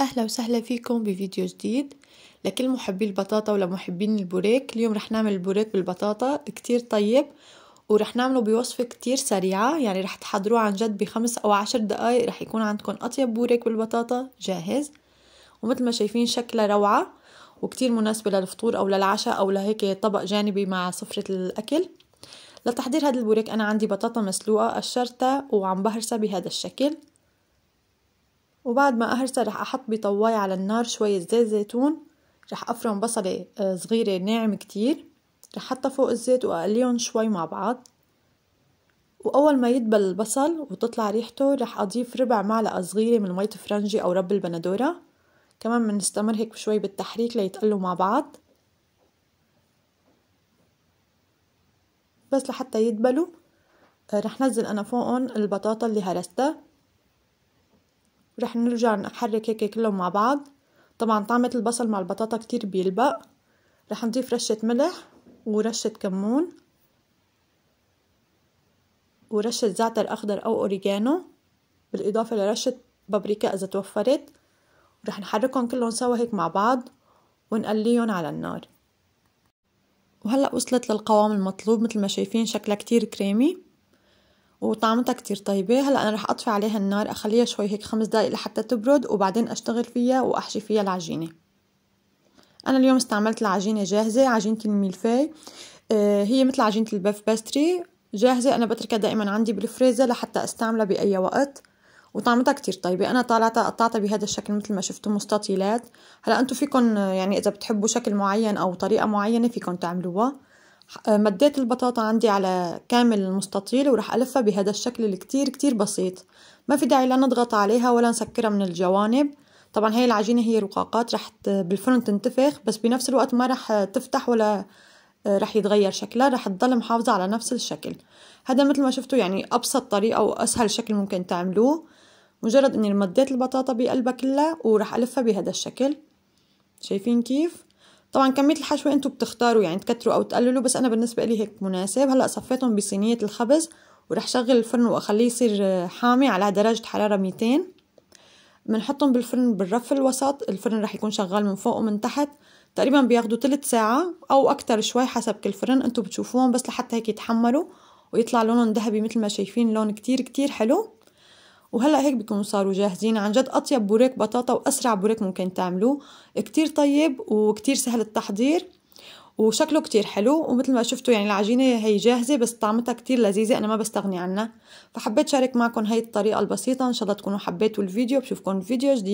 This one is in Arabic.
أهلا وسهلا فيكم بفيديو جديد لكل محبي البطاطا ولمحبين البوريك. اليوم رح نعمل البوريك بالبطاطا كتير طيب، ورح نعمله بوصفة كتير سريعة، يعني رح تحضروه عن جد ب5 أو 10 دقايق رح يكون عندكم أطيب بوريك بالبطاطا جاهز. ومثل ما شايفين شكله روعة وكتير مناسبة للفطور أو للعشاء أو لهيك طبق جانبي مع سفرة الأكل. لتحضير هذا البوريك أنا عندي بطاطا مسلوقة قشرتها وعم بهرسها بهذا الشكل، وبعد ما أهرسها رح أحط بطواية على النار شوية زيت زيتون، رح أفرم بصلة صغيرة ناعم كتير، رح أحطها فوق الزيت وأقليهم شوي مع بعض. وأول ما يدبل البصل وتطلع ريحته رح أضيف ربع معلقة صغيرة من مية فرنجي أو رب البندورة. كمان بنستمر هيك شوي بالتحريك ليتقلوا مع بعض بس لحتى يدبلوا. رح نزل أنا فوقهم البطاطا اللي هرستها، رح نرجع نحرك هيك كلهم مع بعض. طبعا طعمة البصل مع البطاطا كتير بيلبق. رح نضيف رشة ملح ورشة كمون ورشة زعتر أخضر أو أوريجانو، بالإضافة لرشة بابريكا إذا توفرت. رح نحركهم كلهم سوا هيك مع بعض ونقليهم على النار. وهلأ وصلت للقوام المطلوب، مثل ما شايفين شكلها كتير كريمي وطعمتها كتير طيبة. هلأ أنا رح أطفي عليها النار أخليها شوي هيك 5 دقايق لحتى تبرد، وبعدين أشتغل فيها وأحشي فيها العجينة. أنا اليوم استعملت العجينة جاهزة، عجينة الميلفي، هي مثل عجينة البيف باستري جاهزة. أنا بتركها دائما عندي بالفريزر لحتى استعملها بأي وقت، وطعمتها كتير طيبة. أنا طالعتها قطعتها بهذا الشكل مثل ما شفتوا مستطيلات. هلا أنتوا فيكن يعني إذا بتحبوا شكل معين أو طريقة معينة فيكن تعملوها. مديت البطاطا عندي على كامل المستطيل ورح ألفها بهذا الشكل اللي كتير بسيط، ما في داعي لا نضغط عليها ولا نسكرها من الجوانب. طبعا هي العجينة هي رقاقات رح بالفرن تنتفخ، بس بنفس الوقت ما رح تفتح ولا رح يتغير شكلها، رح تضل محافظة على نفس الشكل. هذا مثل ما شفتوا يعني أبسط طريقة وأسهل شكل ممكن تعملوه. مجرد إني مديت البطاطا بقلبها كلها ورح ألفها بهذا الشكل. شايفين كيف؟ طبعا كمية الحشوة انتوا بتختاروا، يعني تكتروا او تقللوا، بس انا بالنسبة لي هيك مناسب. هلأ صفيتهم بصينية الخبز ورح شغل الفرن واخليه يصير حامي على درجة حرارة 200. بنحطهم بالفرن بالرف الوسط، الفرن رح يكون شغال من فوق ومن تحت. تقريبا بياخدوا 3 ساعة او اكتر شوي حسب كل فرن انتوا بتشوفوهم، بس لحتى هيك يتحمروا ويطلع لونهم ذهبي مثل ما شايفين، لون كتير حلو. وهلا هيك بيكونوا صاروا جاهزين. عن جد اطيب بوريك بطاطا واسرع بوريك ممكن تعملوه، كتير طيب وكتير سهل التحضير وشكله كتير حلو. ومثل ما شفتوا يعني العجينة هي جاهزة بس طعمتها كتير لذيذة، انا ما بستغني عنها. فحبيت شارك معكم هاي الطريقة البسيطة، ان شاء الله تكونوا حبيتوا الفيديو. بشوفكم فيديو جديد.